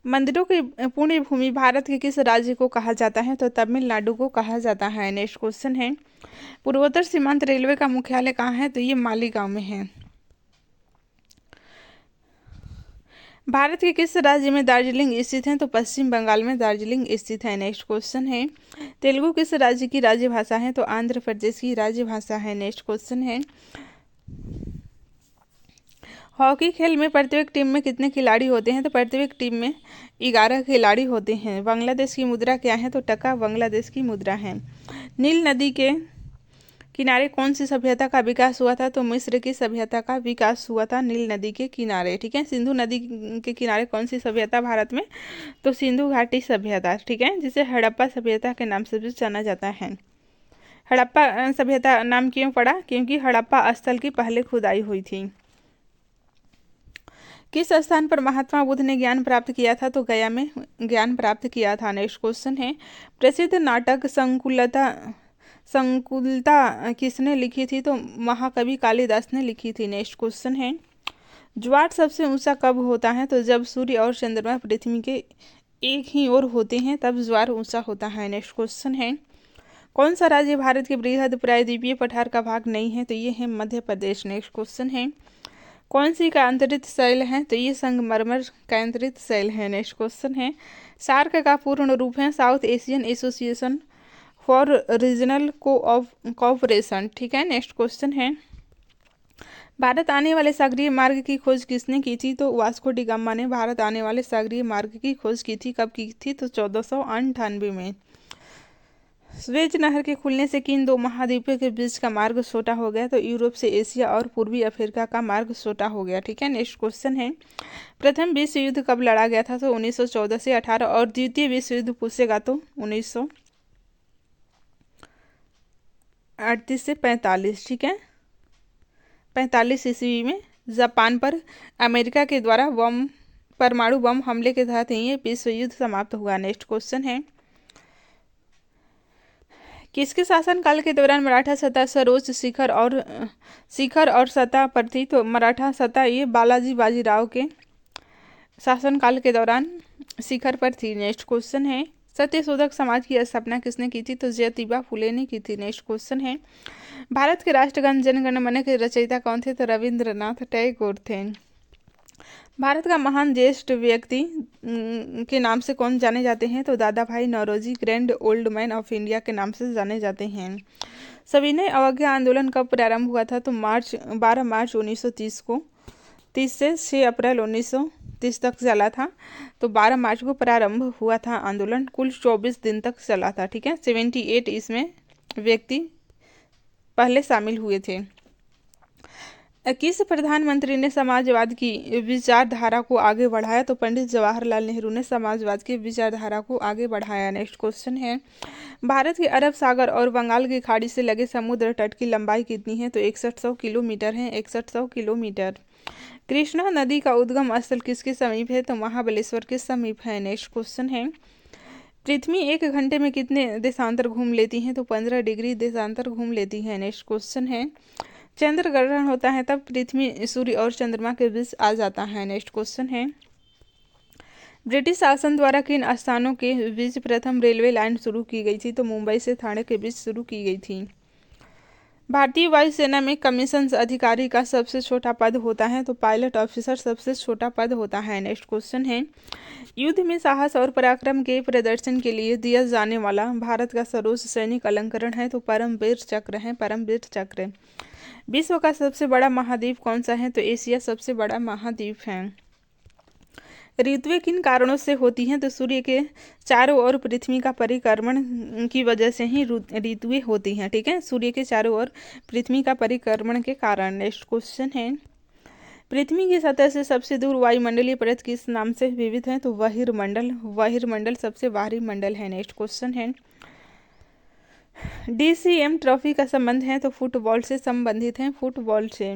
मंदिरों की पुण्य भूमि भारत के किस राज्य को कहा जाता है? तो तमिलनाडु को कहा जाता है। नेक्स्ट क्वेश्चन है, पूर्वोत्तर सीमांत रेलवे का मुख्यालय कहाँ है? तो ये मालीगांव में है। भारत के किस राज्य में दार्जिलिंग स्थित है? तो पश्चिम बंगाल में दार्जिलिंग स्थित है। नेक्स्ट क्वेश्चन है, तेलुगु किस राज्य की राज्य भाषा है? तो आंध्र प्रदेश की राज्य भाषा है। नेक्स्ट क्वेश्चन है, हॉकी खेल में प्रत्येक टीम में कितने खिलाड़ी होते हैं? तो प्रत्येक टीम में 11 खिलाड़ी होते हैं। बांग्लादेश की मुद्रा क्या है? तो टका बांग्लादेश की मुद्रा है। नील नदी के किनारे कौन सी सभ्यता का विकास हुआ था? तो मिस्र की सभ्यता का विकास हुआ था नील नदी के किनारे। ठीक है, सिंधु नदी के किनारे कौन सी सभ्यता भारत में? तो सिंधु घाटी सभ्यता। ठीक है, जिसे हड़प्पा सभ्यता के नाम से भी जाना जाता है। हड़प्पा सभ्यता नाम क्यों पड़ा? क्योंकि हड़प्पा स्थल की पहले खुदाई हुई थी। किस स्थान पर महात्मा बुद्ध ने ज्ञान प्राप्त किया था? तो गया में ज्ञान प्राप्त किया था। नेक्स्ट क्वेश्चन है, प्रसिद्ध नाटक संकुलता किसने लिखी थी? तो महाकवि कालिदास ने लिखी थी। नेक्स्ट क्वेश्चन है, ज्वार सबसे ऊंचा कब होता है? तो जब सूर्य और चंद्रमा पृथ्वी के एक ही ओर होते हैं तब ज्वार ऊंचा होता है। नेक्स्ट क्वेश्चन है, कौन सा राज्य भारत के बृहद प्रायद्वीपीय पठार का भाग नहीं है? तो ये है मध्य प्रदेश। नेक्स्ट क्वेश्चन है, कौन सी कांतरित शैल है? तो ये संगमरमर कांतरित शैल है। नेक्स्ट क्वेश्चन है, सार्क का पूर्ण रूप है south Asian association for regional cooperation. ठीक है, नेक्स्ट क्वेश्चन है, भारत आने वाले सागरीय मार्ग की खोज किसने की थी? तो वास्को डी गामा ने भारत आने वाले सागरीय मार्ग की खोज की थी। कब की थी? तो 1498 में। स्वेज नहर के खुलने से किन दो महाद्वीपों के बीच का मार्ग छोटा हो गया? तो यूरोप से एशिया और पूर्वी अफ्रीका का मार्ग छोटा हो गया। ठीक है, नेक्स्ट क्वेश्चन है, प्रथम विश्व युद्ध कब लड़ा गया था? तो 1914 से 18 और द्वितीय विश्व युद्ध पूछेगा तो 1938 से 45। ठीक है, 45 ईस्वी में जापान पर अमेरिका के द्वारा परमाणु बम हमले के तहत ये विश्व युद्ध समाप्त हुआ। नेक्स्ट क्वेश्चन है, किसके शासनकाल के दौरान मराठा सत्ता सर्वोच्च शिखर और सत्ता पर थी? तो मराठा सत्ता ये बालाजी बाजीराव के शासनकाल के दौरान शिखर पर थी। नेक्स्ट क्वेश्चन है, सत्यशोधक समाज की स्थापना किसने की थी? तो ज्योतिबा फुले ने की थी। नेक्स्ट क्वेश्चन है, भारत के राष्ट्रगान जन गण मन के रचयिता कौन थे? तो रविंद्रनाथ टैगोर थे। भारत का महान ज्येष्ठ व्यक्ति के नाम से कौन जाने जाते हैं? तो Dadabhai Naoroji grand old man of India के नाम से जाने जाते हैं। सविनय अवज्ञा आंदोलन कब प्रारंभ हुआ था? तो 12 मार्च 1930 को, 30 से 6 अप्रैल 1930 तक चला था। तो 12 मार्च को प्रारंभ हुआ था आंदोलन, कुल 24 दिन तक चला था। ठीक है, 78 इसमें व्यक्ति पहले शामिल हुए थे। किस प्रधानमंत्री ने समाजवाद की विचारधारा को आगे बढ़ाया? तो पंडित जवाहरलाल नेहरू ने समाजवाद की विचारधारा को आगे बढ़ाया। नेक्स्ट क्वेश्चन है, भारत के अरब सागर और बंगाल की खाड़ी से लगे समुद्र तट की लंबाई कितनी है? तो 6100 किलोमीटर है, 6100 किलोमीटर। कृष्णा नदी का उद्गम स्थल किसके समीप है? तो महाबलेश्वर के समीप है। नेक्स्ट क्वेश्चन है, पृथ्वी 1 घंटे में कितने देशांतर घूम लेती है? तो 15 डिग्री देशांतर घूम लेती है। नेक्स्ट क्वेश्चन है, चंद्र ग्रहण होता है तब पृथ्वी सूर्य और चंद्रमा के बीच आ जाता है। नेक्स्ट क्वेश्चन है, ब्रिटिश शासन द्वारा किन स्थानों के बीच प्रथम रेलवे लाइन शुरू की गई थी? तो मुंबई से ठाणे के बीच शुरू की गई थी। भारतीय वायुसेना में कमीशन अधिकारी का सबसे छोटा पद होता है? तो पायलट ऑफिसर सबसे छोटा पद होता है। नेक्स्ट क्वेश्चन है, युद्ध में साहस और पराक्रम के प्रदर्शन के लिए दिया जाने वाला भारत का सर्वोच्च सैनिक अलंकरण है? तो परमवीर चक्र है, परमवीर चक्र। विश्व का सबसे बड़ा महाद्वीप कौन सा है? तो एशिया सबसे बड़ा महाद्वीप है। ऋतुएं किन कारणों से होती हैं? तो सूर्य के चारों ओर पृथ्वी का परिक्रमण की वजह से ही ऋतुएं होती हैं। ठीक है, सूर्य के चारों ओर पृथ्वी का परिक्रमण के कारण। नेक्स्ट क्वेश्चन है, पृथ्वी की सतह से सबसे दूर वायुमंडलीय परत किस नाम से विविध है? तो बहिर्मंडल। बहिर्मंडल सबसे बाहरी मंडल है। नेक्स्ट क्वेश्चन है, DCM ट्रॉफी का संबंध है? तो फुटबॉल से संबंधित है, फुटबॉल से।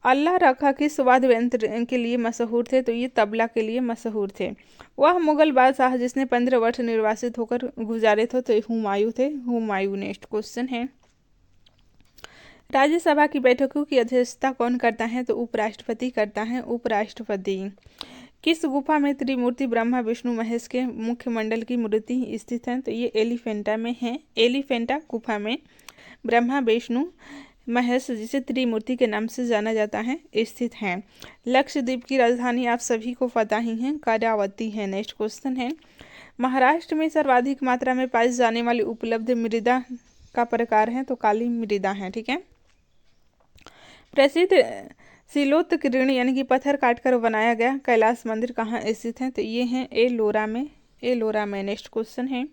अल्लाह रखा किस वाद्य यंत्र के लिए मशहूर थे? तो ये तबला के लिए मशहूर थे। वह मुगल बादशाह जिसने 15 वर्ष निर्वासित होकर गुजारे थे? तो हुमायूं थे, हुमायूं। नेक्स्ट क्वेश्चन है, राज्यसभा की बैठकों की अध्यक्षता कौन करता है? तो उपराष्ट्रपति करता है, उपराष्ट्रपति। किस गुफा में त्रिमूर्ति ब्रह्मा विष्णु महेश के मुख्य मंडल की मूर्ति स्थित है? तो ये एलिफेंटा में है, एलिफेंटा गुफा में ब्रह्मा विष्णु महेश, जिसे त्रिमूर्ति के नाम से जाना जाता है, स्थित हैं। लक्षद्वीप की राजधानी आप सभी को पता ही है, कार्यावती है। नेक्स्ट क्वेश्चन है, महाराष्ट्र में सर्वाधिक मात्रा में पाई जाने वाली उपलब्ध मृदा का प्रकार है? तो काली मृदा है। ठीक है। प्रसिद्ध सिलोत्कीर्ण यानी कि पत्थर काटकर बनाया गया कैलाश मंदिर कहाँ स्थित है? तो ये है एलोरा में, एलोरा में। नेक्स्ट क्वेश्चन है,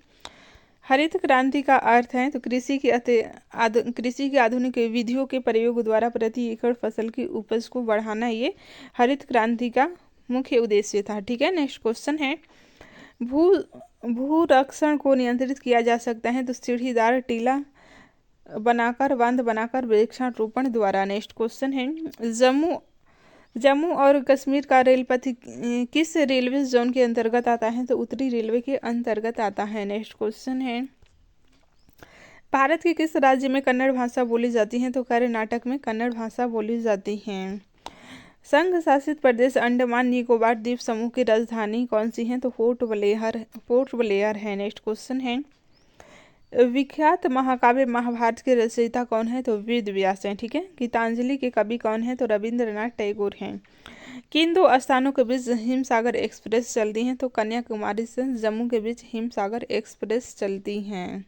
हरित क्रांति का अर्थ है? तो कृषि की आधुनिक विधियों के प्रयोग द्वारा प्रति एकड़ फसल की उपज को बढ़ाना, ये हरित क्रांति का मुख्य उद्देश्य था। ठीक है। नेक्स्ट क्वेश्चन है, भूरक्षण को नियंत्रित किया जा सकता है? तो सीढ़ीदार टीला बनाकर, बांध बनाकर, वृक्षारोपण द्वारा। नेक्स्ट क्वेश्चन है, जम्मू और कश्मीर का रेल पथ किस रेलवे जोन के अंतर्गत आता है? तो उत्तरी रेलवे के अंतर्गत आता है। नेक्स्ट क्वेश्चन है, भारत के किस राज्य में कन्नड़ भाषा बोली जाती है? तो कर्नाटक में कन्नड़ भाषा बोली जाती है। संघ शासित प्रदेश अंडमान निकोबार द्वीप समूह की राजधानी कौन सी है? तो पोर्ट ब्लेयर है। नेक्स्ट क्वेश्चन है, विख्यात महाकाव्य महाभारत के रचयिता कौन है? तो वेद व्यास हैं। ठीक है। गीतांजलि के कवि कौन है? तो रविंद्रनाथ टैगोर हैं। किन दो स्थानों के बीच हिमसागर एक्सप्रेस चलती हैं? तो कन्याकुमारी से जम्मू के बीच हिमसागर एक्सप्रेस चलती हैं।